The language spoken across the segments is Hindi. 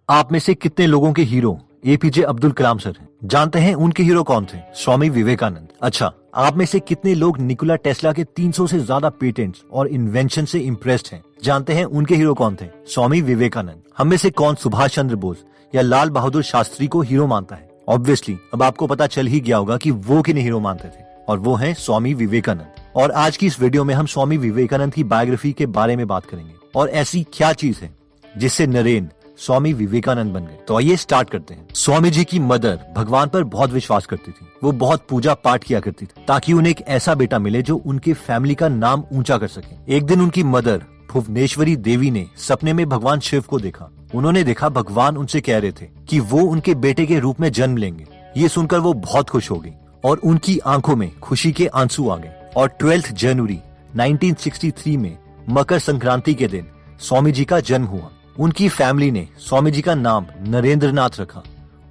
आप में से कितने लोगों के hero APJ Abdul Kalam sir हैं? जानते हैं उनके हीरो कौन थे? स्वामी विवेकानंद। अच्छा, आप में से कितने लोग निकोला टेस्ला के 300 से ज्यादा पेटेंट्स और इन्वेंशन से इम्प्रेस्ड हैं? जानते हैं उनके हीरो कौन थे? स्वामी विवेकानंद। हम में से कौन सुभाष चंद्र बोस या लाल बहादुर शास्त्री को हीरो मानता है? ऑब्वियसली अब आपको पता चल ही गया होगा कि वो किन्हें हीरो मानते थे, और वो हैं स्वामी विवेकानंद। और आज की इस वीडियो में हम स्वामी विवेकानंद की बायोग्राफी के बारे में बात करेंगे और ऐसी क्या चीज है जिससे नरेन स्वामी विवेकानंद बन गए। तो आइए स्टार्ट करते हैं। स्वामी जी की मदर भगवान पर बहुत विश्वास करती थी। वो बहुत पूजा पाठ किया करती थी ताकि उन्हें एक ऐसा बेटा मिले जो उनके फैमिली का नाम ऊंचा कर सके। एक दिन उनकी मदर भुवनेश्वरी देवी ने सपने में भगवान शिव को देखा। उन्होंने देखा भगवान उनसे कह रहे थे कि वो उनके बेटे के रूप में जन्म लेंगे। ये सुनकर वो बहुत खुश हो गई और उनकी आंखों में खुशी के आंसू आ गए। और 12 जनवरी 1963 में मकर संक्रांति के दिन स्वामी जी का जन्म हुआ। उनकी फैमिली ने स्वामी जी का नाम नरेंद्रनाथ रखा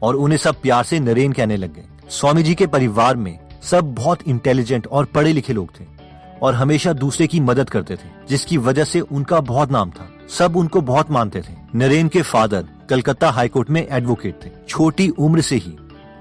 और उन्हें सब प्यार से नरेन कहने लग गए। स्वामी जी के परिवार में सब बहुत इंटेलिजेंट और पढ़े लिखे लोग थे और हमेशा दूसरे की मदद करते थे, जिसकी वजह से उनका बहुत नाम था। सब उनको बहुत मानते थे। नरेन के फादर कलकत्ता हाईकोर्ट में एडवोकेट थे। छोटी उम्र से ही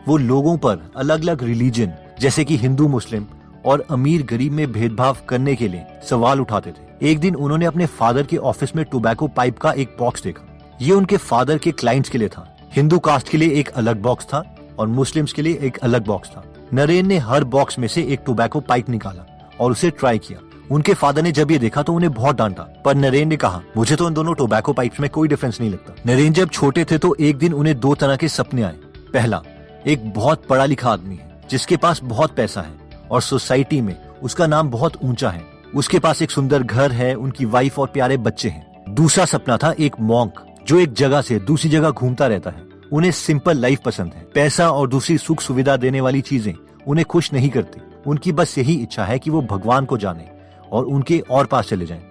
वो लोगों पर अलग अलग रिलीजन जैसे कि हिंदू, मुस्लिम और अमीर गरीब में भेदभाव करने के लिए सवाल उठाते थे। एक दिन उन्होंने अपने फादर के ऑफिस में टोबैको पाइप का एक बॉक्स देखा। ये उनके फादर के क्लाइंट्स के लिए था। हिंदू कास्ट के लिए एक अलग बॉक्स था और मुस्लिम्स के लिए एक अलग बॉक्स था। नरेन ने हर बॉक्स में से एक टोबैको पाइप निकाला और उसे ट्राई किया। उनके फादर ने जब ये देखा तो उन्हें बहुत डांटा, पर नरेन ने कहा, मुझे तो इन दोनों टोबैको पाइप्स में कोई डिफरेंस नहीं लगता। नरेन जब छोटे थे तो एक दिन उन्हें दो तरह के सपने आए। पहला, एक बहुत पढ़ा लिखा आदमी है जिसके पास बहुत पैसा है और सोसाइटी में उसका नाम बहुत ऊंचा है। उसके पास एक सुंदर घर है, उनकी वाइफ और प्यारे बच्चे हैं। दूसरा सपना था एक मॉन्क जो एक जगह से दूसरी जगह घूमता रहता है। उन्हें सिंपल लाइफ पसंद है। पैसा और दूसरी सुख सुविधा देने वाली चीजें उन्हें खुश नहीं करती। उनकी बस यही इच्छा है कि वो भगवान को जाने और उनके और पास चले जाएं।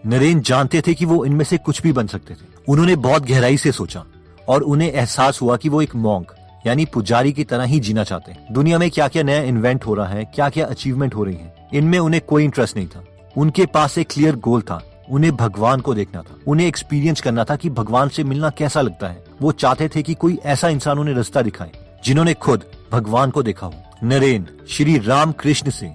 नरेन जानते थे कि वो इनमें से कुछ भी बन सकते थे। उन्होंने बहुत गहराई से सोचा और उन्हें एहसास हुआ कि वो एक मॉन्क यानी पुजारी की तरह ही जीना चाहते हैं। दुनिया में क्या क्या नया इन्वेंट हो रहा है, क्या क्या अचीवमेंट हो रही है, इनमें उन्हें कोई इंटरेस्ट नहीं था। उनके पास एक क्लियर गोल था। उन्हें भगवान को देखना था। उन्हें एक्सपीरियंस करना था कि भगवान से मिलना कैसा लगता है। वो चाहते थे कि कोई ऐसा इंसान उन्हें रास्ता दिखाए जिन्होंने खुद भगवान को देखा हो। नरेन श्री राम कृष्ण से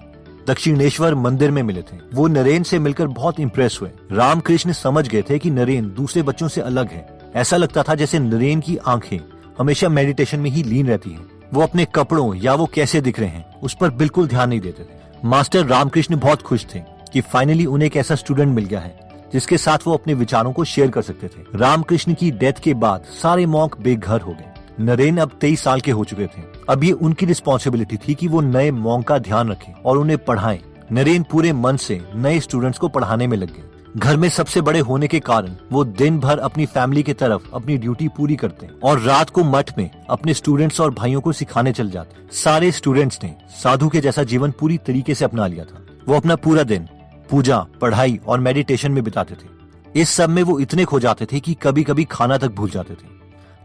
दक्षिणेश्वर मंदिर में मिले थे। वो नरेन से मिलकर बहुत इम्प्रेस हुए। रामकृष्ण समझ गए थे कि नरेन दूसरे बच्चों से अलग है। ऐसा लगता था जैसे नरेन की आंखें हमेशा मेडिटेशन में ही लीन रहती हैं। वो अपने कपड़ों या वो कैसे दिख रहे हैं उस पर बिल्कुल ध्यान नहीं देते थे। मास्टर रामकृष्ण बहुत खुश थे कि फाइनली उन्हें एक ऐसा स्टूडेंट मिल गया है जिसके साथ वो अपने विचारों को शेयर कर सकते थे। रामकृष्ण की डेथ के बाद सारे मॉन्क बेघर हो गए। नरेन अब 23 साल के हो चुके थे। अब ये उनकी रिस्पॉन्सिबिलिटी थी कि वो नए मॉन्क का ध्यान रखें और उन्हें पढ़ाएं। नरेन पूरे मन से नए स्टूडेंट्स को पढ़ाने में लग गए। घर में सबसे बड़े होने के कारण वो दिन भर अपनी फैमिली की तरफ अपनी ड्यूटी पूरी करते और रात को मठ में अपने स्टूडेंट्स और भाइयों को सिखाने चल जाते। सारे स्टूडेंट्स ने साधु के जैसा जीवन पूरी तरीके से अपना लिया था। वो अपना पूरा दिन पूजा, पढ़ाई और मेडिटेशन में बिताते थे। इस सब में वो इतने खो जाते थे कि कभी कभी खाना तक भूल जाते थे।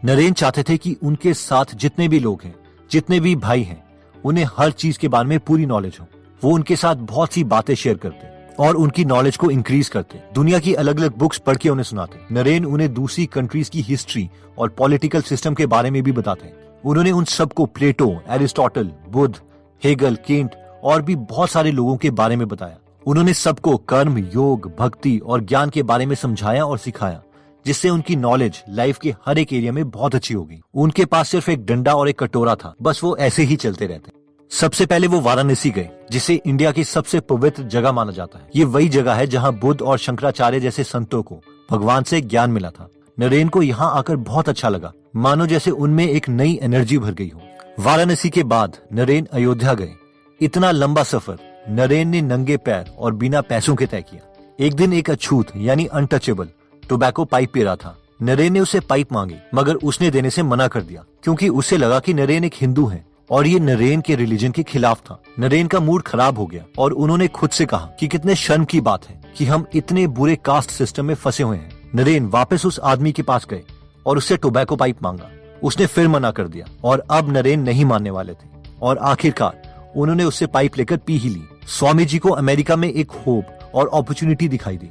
नरेन चाहते थे कि उनके साथ जितने भी लोग हैं, जितने भी भाई हैं, उन्हें हर चीज के बारे में पूरी नॉलेज हो। वो उनके साथ बहुत सी बातें शेयर करते और उनकी नॉलेज को इंक्रीज करते। दुनिया की अलग अलग बुक्स पढ़ के उन्हें सुनाते। नरेन उन्हें दूसरी कंट्रीज की हिस्ट्री और पॉलिटिकल सिस्टम के बारे में भी बताते। उन्होंने उन सबको प्लेटो, एरिस्टोटल, बुद्ध, हेगल, केंट और भी बहुत सारे लोगों के बारे में बताया। उन्होंने सबको कर्म, योग, भक्ति और ज्ञान के बारे में समझाया और सिखाया, जिससे उनकी नॉलेज लाइफ के हर एक एरिया में बहुत अच्छी होगी। उनके पास सिर्फ एक डंडा और एक कटोरा था, बस वो ऐसे ही चलते रहते। सबसे पहले वो वाराणसी गए, जिसे इंडिया की सबसे पवित्र जगह माना जाता है। ये वही जगह है जहाँ बुद्ध और शंकराचार्य जैसे संतों को भगवान से ज्ञान मिला था। नरेन को यहाँ आकर बहुत अच्छा लगा, मानो जैसे उनमें एक नई एनर्जी भर गई हो। वाराणसी के बाद नरेन अयोध्या गए। इतना लंबा सफर नरेन ने नंगे पैर और बिना पैसों के तय किया। एक दिन एक अछूत यानी अनटचेबल टोबैको पाइप पी रहा था। नरेन ने उसे पाइप मांगी, मगर उसने देने से मना कर दिया क्योंकि उसे लगा कि नरेन एक हिंदू है और ये नरेन के रिलीजन के खिलाफ था। नरेन का मूड खराब हो गया और उन्होंने खुद से कहा कि कितने शर्म की बात है कि हम इतने बुरे कास्ट सिस्टम में फंसे हुए हैं। नरेन वापस उस आदमी के पास गए और उससे टोबैको पाइप मांगा। उसने फिर मना कर दिया और अब नरेन नहीं मानने वाले थे और आखिरकार उन्होंने उससे पाइप लेकर पी ही ली। स्वामी जी को अमेरिका में एक होप और अपॉर्चुनिटी दिखाई दी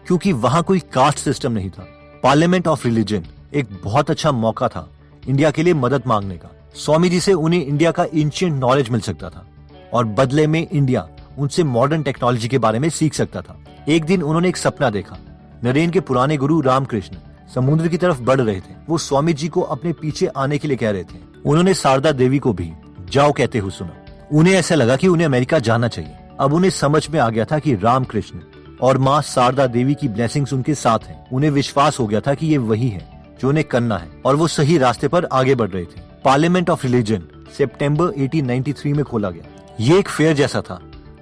क्योंकि वहाँ कोई कास्ट सिस्टम नहीं था। पार्लियामेंट ऑफ रिलीजन एक बहुत अच्छा मौका था इंडिया के लिए मदद मांगने का। स्वामी जी से उन्हें इंडिया का एंशिएंट नॉलेज मिल सकता था और बदले में इंडिया उनसे मॉडर्न टेक्नोलॉजी के बारे में सीख सकता था। एक दिन उन्होंने एक सपना देखा। नरेन के पुराने गुरु रामकृष्ण समुद्र की तरफ बढ़ रहे थे। वो स्वामी जी को अपने पीछे आने के लिए कह रहे थे। उन्होंने शारदा देवी को भी जाओ कहते हुए सुना। उन्हें ऐसा लगा कि उन्हें अमेरिका जाना चाहिए। अब उन्हें समझ में आ गया था कि रामकृष्ण और माँ शारदा देवी की ब्लेसिंग्स उनके साथ हैं। उन्हें विश्वास हो गया था कि ये वही है जो उन्हें करना है और वो सही रास्ते पर आगे बढ़ रहे थे। पार्लियामेंट ऑफ रिलीजन सितंबर 1893 में खोला गया। ये एक फेयर जैसा था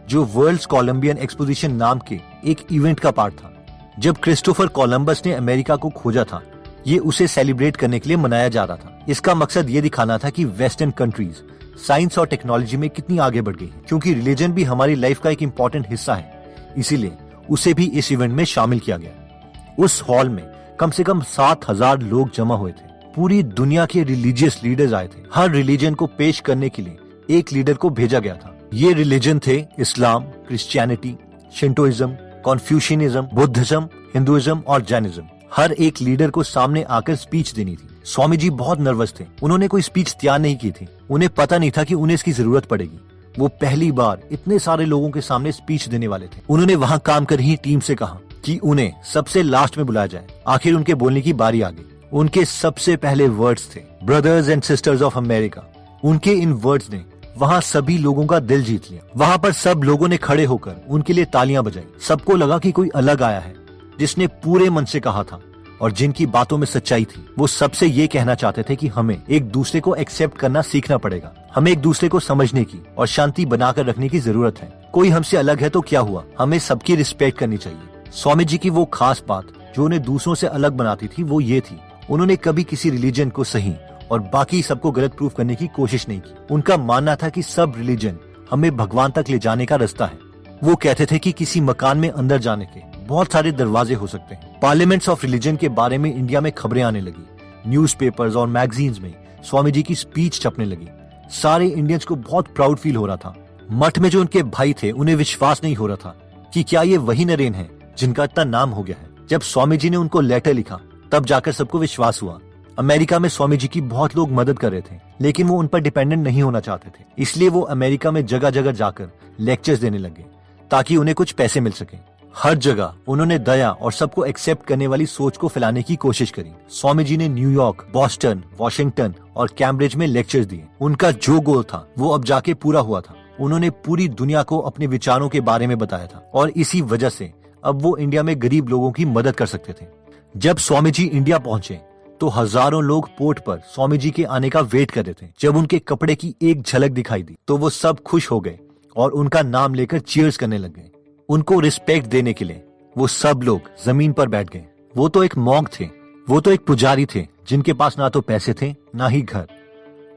जो वर्ल्ड्स कोलंबियन एक्सपोजिशन नाम के एक इवेंट का पार्ट था। जब क्रिस्टोफर कोलंबस ने अमेरिका को खोजा था, ये उसे सेलिब्रेट करने के लिए मनाया जा रहा था। इसका मकसद ये दिखाना था कि वेस्टर्न कंट्रीज साइंस और टेक्नोलॉजी में कितनी आगे बढ़ गई है। क्योंकि रिलीजन भी हमारी लाइफ का एक इम्पोर्टेंट हिस्सा है, इसीलिए उसे भी इस इवेंट में शामिल किया गया। उस हॉल में कम से कम 7000 लोग जमा हुए थे। पूरी दुनिया के रिलीजियस लीडर्स आए थे। हर रिलीजन को पेश करने के लिए एक लीडर को भेजा गया था। ये रिलीजन थे इस्लाम, क्रिश्चियनिटी, शिंटोइज्म, कॉन्फ्यूशियनिज्म, बुद्धिज्म, हिंदुइज्म और जैनिज्म। हर एक लीडर को सामने आकर स्पीच देनी थी। स्वामी जी बहुत नर्वस थे। उन्होंने कोई स्पीच तैयार नहीं की थी। उन्हें पता नहीं था कि उन्हें इसकी जरूरत पड़ेगी। वो पहली बार इतने सारे लोगों के सामने स्पीच देने वाले थे। उन्होंने वहाँ काम कर रही टीम से कहा कि उन्हें सबसे लास्ट में बुलाया जाए। आखिर उनके बोलने की बारी आ गई। उनके सबसे पहले वर्ड्स थे brothers and sisters of America. उनके इन वर्ड्स ने वहाँ सभी लोगों का दिल जीत लिया। वहाँ पर सब लोगों ने खड़े होकर उनके लिए तालियां बजाई। सबको लगा कि कोई अलग आया है जिसने पूरे मन से कहा था और जिनकी बातों में सच्चाई थी। वो सबसे ये कहना चाहते थे कि हमें एक दूसरे को एक्सेप्ट करना सीखना पड़ेगा। हमें एक दूसरे को समझने की और शांति बनाकर रखने की जरूरत है। कोई हमसे अलग है तो क्या हुआ, हमें सबकी रिस्पेक्ट करनी चाहिए। स्वामी जी की वो खास बात जो उन्हें दूसरों से अलग बनाती थी वो ये थी, उन्होंने कभी किसी रिलीजन को सही और बाकी सबको गलत प्रूफ करने की कोशिश नहीं की। उनका मानना था कि सब रिलीजन हमें भगवान तक ले जाने का रास्ता है। वो कहते थे कि किसी मकान में अंदर जाने के बहुत सारे दरवाजे हो सकते हैं। पार्लियामेंट्स ऑफ रिलीजन के बारे में इंडिया में खबरें आने लगी। न्यूज़पेपर्स और मैगजीन्स में स्वामी जी की स्पीच छपने लगी। सारे इंडियंस को बहुत प्राउड फील हो रहा था। मठ में जो उनके भाई थे उन्हें विश्वास नहीं हो रहा था कि क्या ये वही नरेन है जिनका इतना नाम हो गया है। जब स्वामी जी ने उनको लेटर लिखा तब जाकर सबको विश्वास हुआ। अमेरिका में स्वामी जी की बहुत लोग मदद कर रहे थे, लेकिन वो उन पर डिपेंडेंट नहीं होना चाहते थे। इसलिए वो अमेरिका में जगह जगह जाकर लेक्चर्स देने लगे ताकि उन्हें कुछ पैसे मिल सके। हर जगह उन्होंने दया और सबको एक्सेप्ट करने वाली सोच को फैलाने की कोशिश करी। स्वामी जी ने न्यूयॉर्क, बॉस्टन, वॉशिंगटन और कैम्ब्रिज में लेक्चर्स दिए। उनका जो गोल था वो अब जाके पूरा हुआ था। उन्होंने पूरी दुनिया को अपने विचारों के बारे में बताया था और इसी वजह से अब वो इंडिया में गरीब लोगों की मदद कर सकते थे। जब स्वामी जी इंडिया पहुंचे तो हजारों लोग पोर्ट पर स्वामी जी के आने का वेट कर रहे थे। जब उनके कपड़े की एक झलक दिखाई दी तो वो सब खुश हो गए और उनका नाम लेकर चीयर्स करने लग गए। उनको रिस्पेक्ट देने के लिए वो सब लोग जमीन पर बैठ गए। वो तो एक मॉन्क थे, वो तो एक पुजारी थे जिनके पास ना तो पैसे थे ना ही घर।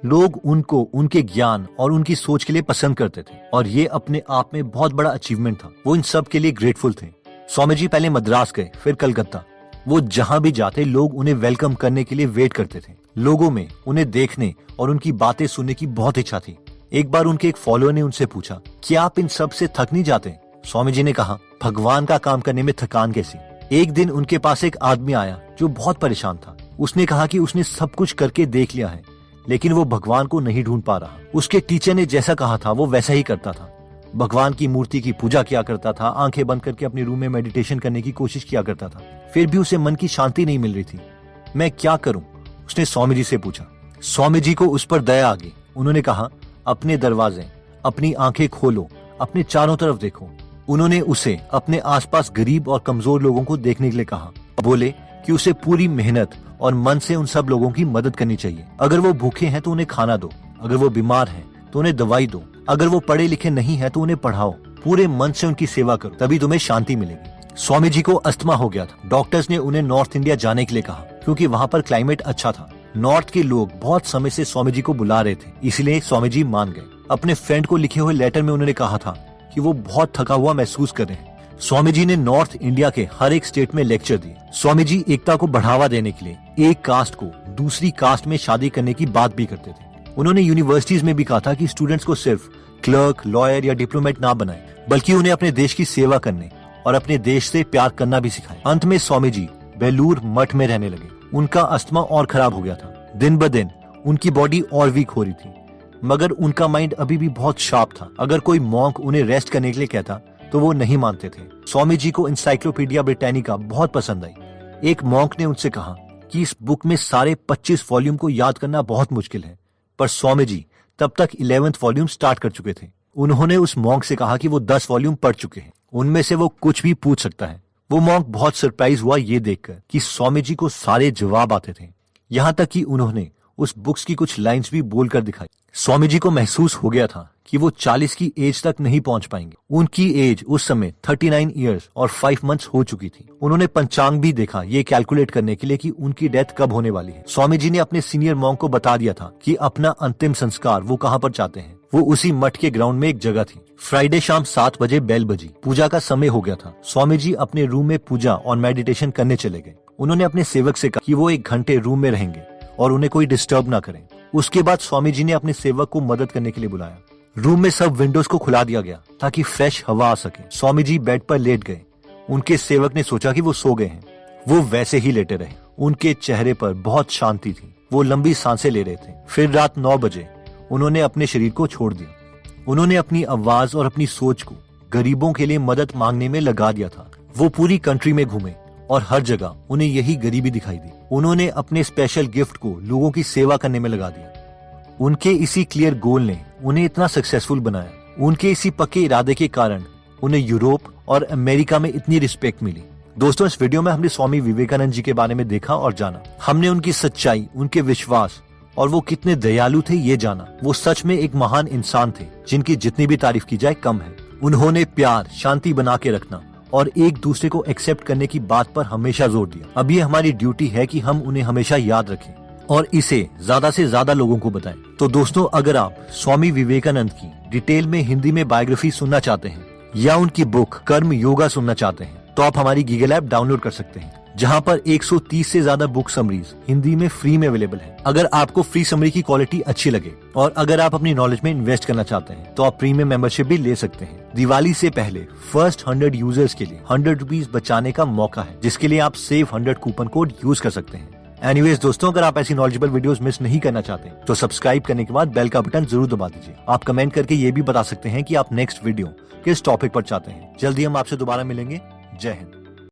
लोग उनको उनके ज्ञान और उनकी सोच के लिए पसंद करते थे और ये अपने आप में बहुत बड़ा अचीवमेंट था। वो इन सब के लिए ग्रेटफुल थे। स्वामी जी पहले मद्रास गए, फिर कलकत्ता। वो जहाँ भी जाते लोग उन्हें वेलकम करने के लिए वेट करते थे। लोगों में उन्हें देखने और उनकी बातें सुनने की बहुत इच्छा थी। एक बार उनके एक फॉलोअर ने उनसे पूछा, क्या आप इन सब से थक नहीं जाते? स्वामी जी ने कहा, भगवान का काम करने में थकान कैसी। एक दिन उनके पास एक आदमी आया जो बहुत परेशान था। उसने कहा कि उसने सब कुछ करके देख लिया है लेकिन वो भगवान को नहीं ढूंढ पा रहा। उसके टीचर ने जैसा कहा था वो वैसा ही करता था। भगवान की मूर्ति की पूजा किया करता था, आंखें बंद करके अपने रूम में मेडिटेशन करने की कोशिश किया करता था, फिर भी उसे मन की शांति नहीं मिल रही थी। मैं क्या करूं? उसने स्वामी जी से पूछा। स्वामी जी को उस पर दया आ गई। उन्होंने कहा, अपने दरवाजे, अपनी आंखें खोलो, अपने चारों तरफ देखो। उन्होंने उसे अपने आसपास गरीब और कमजोर लोगों को देखने के लिए कहा। बोले कि उसे पूरी मेहनत और मन से उन सब लोगों की मदद करनी चाहिए। अगर वो भूखे हैं तो उन्हें खाना दो, अगर वो बीमार हैं तो उन्हें दवाई दो, अगर वो पढ़े लिखे नहीं है तो उन्हें पढ़ाओ। पूरे मन से उनकी सेवा करो, तभी तुम्हें शांति मिलेगी। स्वामी जी को अस्थमा हो गया था। डॉक्टर्स ने उन्हें नॉर्थ इंडिया जाने के लिए कहा क्योंकि वहाँ पर क्लाइमेट अच्छा था। नॉर्थ के लोग बहुत समय से स्वामी जी को बुला रहे थे, इसलिए स्वामी जी मान गए। अपने फ्रेंड को लिखे हुए लेटर में उन्होंने कहा था कि वो बहुत थका हुआ महसूस कर रहे हैं। स्वामी जी ने नॉर्थ इंडिया के हर एक स्टेट में लेक्चर दिए। स्वामी जी एकता को बढ़ावा देने के लिए एक कास्ट को दूसरी कास्ट में शादी करने की बात भी करते थे। उन्होंने यूनिवर्सिटीज में भी कहा था कि स्टूडेंट्स को सिर्फ क्लर्क, लॉयर या डिप्लोमेट ना बनाए, बल्कि उन्हें अपने देश की सेवा करने और अपने देश से प्यार करना भी सिखाए। अंत में स्वामी जी बेलूर मठ में रहने लगे। उनका अस्थमा और खराब हो गया था। दिन ब दिन उनकी बॉडी और वीक हो रही थी, मगर उनका माइंड अभी भी बहुत शार्प था। अगर कोई मॉन्क उन्हें रेस्ट करने के लिए कहता तो वो नहीं मानते थे। स्वामी जी को इंसाइक्लोपीडिया ब्रिटानिका बहुत पसंद आई। एक मॉन्क ने उनसे कहा कि इस बुक में सारे 25 वॉल्यूम को याद करना बहुत मुश्किल है, पर स्वामी जी तब तक 11th वॉल्यूम स्टार्ट कर चुके थे। उन्होंने उस मॉन्क से कहा कि वो 10 वॉल्यूम पढ़ चुके हैं, उनमें से वो कुछ भी पूछ सकता है। वो मॉन्क बहुत सरप्राइज हुआ ये देखकर कि स्वामी जी को सारे जवाब आते थे। यहाँ तक कि उन्होंने उस बुक्स की कुछ लाइंस भी बोलकर दिखाई। स्वामी जी को महसूस हो गया था कि वो 40 की एज तक नहीं पहुंच पाएंगे। उनकी एज उस समय 39 इयर्स और 5 मंथ्स हो चुकी थी। उन्होंने पंचांग भी देखा ये कैलकुलेट करने के लिए कि उनकी डेथ कब होने वाली है। स्वामी जी ने अपने सीनियर मॉन्क को बता दिया था कि अपना अंतिम संस्कार वो कहाँ पर चाहते हैं। वो उसी मठ के ग्राउंड में एक जगह थी। फ्राइडे शाम 7 बजे बेल बजी। पूजा का समय हो गया था। स्वामी जी अपने रूम में पूजा और मेडिटेशन करने चले गए। उन्होंने अपने सेवक से कहा कि वो 1 घंटे रूम में रहेंगे और उन्हें कोई डिस्टर्ब ना करें। उसके बाद स्वामी जी ने अपने सेवक को मदद करने के लिए बुलाया। रूम में सब विंडोज को खुला दिया गया ताकि फ्रेश हवा आ सके। स्वामी जी बेड पर लेट गए। उनके सेवक ने सोचा कि वो सो गए हैं। वो वैसे ही लेटे रहे। उनके चेहरे पर बहुत शांति थी। वो लंबी सांसें ले रहे थे। फिर रात 9 बजे उन्होंने अपने शरीर को छोड़ दिया। उन्होंने अपनी आवाज और अपनी सोच को गरीबों के लिए मदद मांगने में लगा दिया था। वो पूरी कंट्री में घूमे और हर जगह उन्हें यही गरीबी दिखाई दी। उन्होंने अपने स्पेशल गिफ्ट को लोगों की सेवा करने में लगा दिया। उनके इसी क्लियर गोल ने उन्हें इतना सक्सेसफुल बनाया। उनके इसी पक्के इरादे के कारण उन्हें यूरोप और अमेरिका में इतनी रिस्पेक्ट मिली। दोस्तों, इस वीडियो में हमने स्वामी विवेकानंद जी के बारे में देखा और जाना। हमने उनकी सच्चाई, उनके विश्वास और वो कितने दयालु थे ये जाना। वो सच में एक महान इंसान थे जिनकी जितनी भी तारीफ की जाए कम है। उन्होंने प्यार, शांति बना के रखना और एक दूसरे को एक्सेप्ट करने की बात पर हमेशा जोर दिया। अब ये हमारी ड्यूटी है कि हम उन्हें हमेशा याद रखें और इसे ज्यादा से ज्यादा लोगों को बताएं। तो दोस्तों, अगर आप स्वामी विवेकानंद की डिटेल में हिंदी में बायोग्राफी सुनना चाहते हैं या उनकी बुक कर्म योगा सुनना चाहते हैं तो आप हमारी गूगल ऐप डाउनलोड कर सकते हैं, जहां पर 130 से ज्यादा बुक समरीज हिंदी में फ्री में अवेलेबल है। अगर आपको फ्री समरी की क्वालिटी अच्छी लगे और अगर आप अपनी नॉलेज में इन्वेस्ट करना चाहते हैं तो आप प्रीमियम मेंबरशिप भी ले सकते हैं। दिवाली से पहले फर्स्ट 100 यूजर्स के लिए 100 रुपीज बचाने का मौका है, जिसके लिए आप सेव 100 कूपन कोड यूज कर सकते हैं। एनीवेज दोस्तों, अगर आप ऐसी नॉलेजेबल वीडियोस मिस नहीं करना चाहते तो सब्सक्राइब करने के बाद बेल का बटन जरूर दबा दीजिए। आप कमेंट करके ये भी बता सकते हैं कि आप नेक्स्ट वीडियो किस टॉपिक पर चाहते हैं। जल्दी हम आपसे दोबारा मिलेंगे। जय हिंद।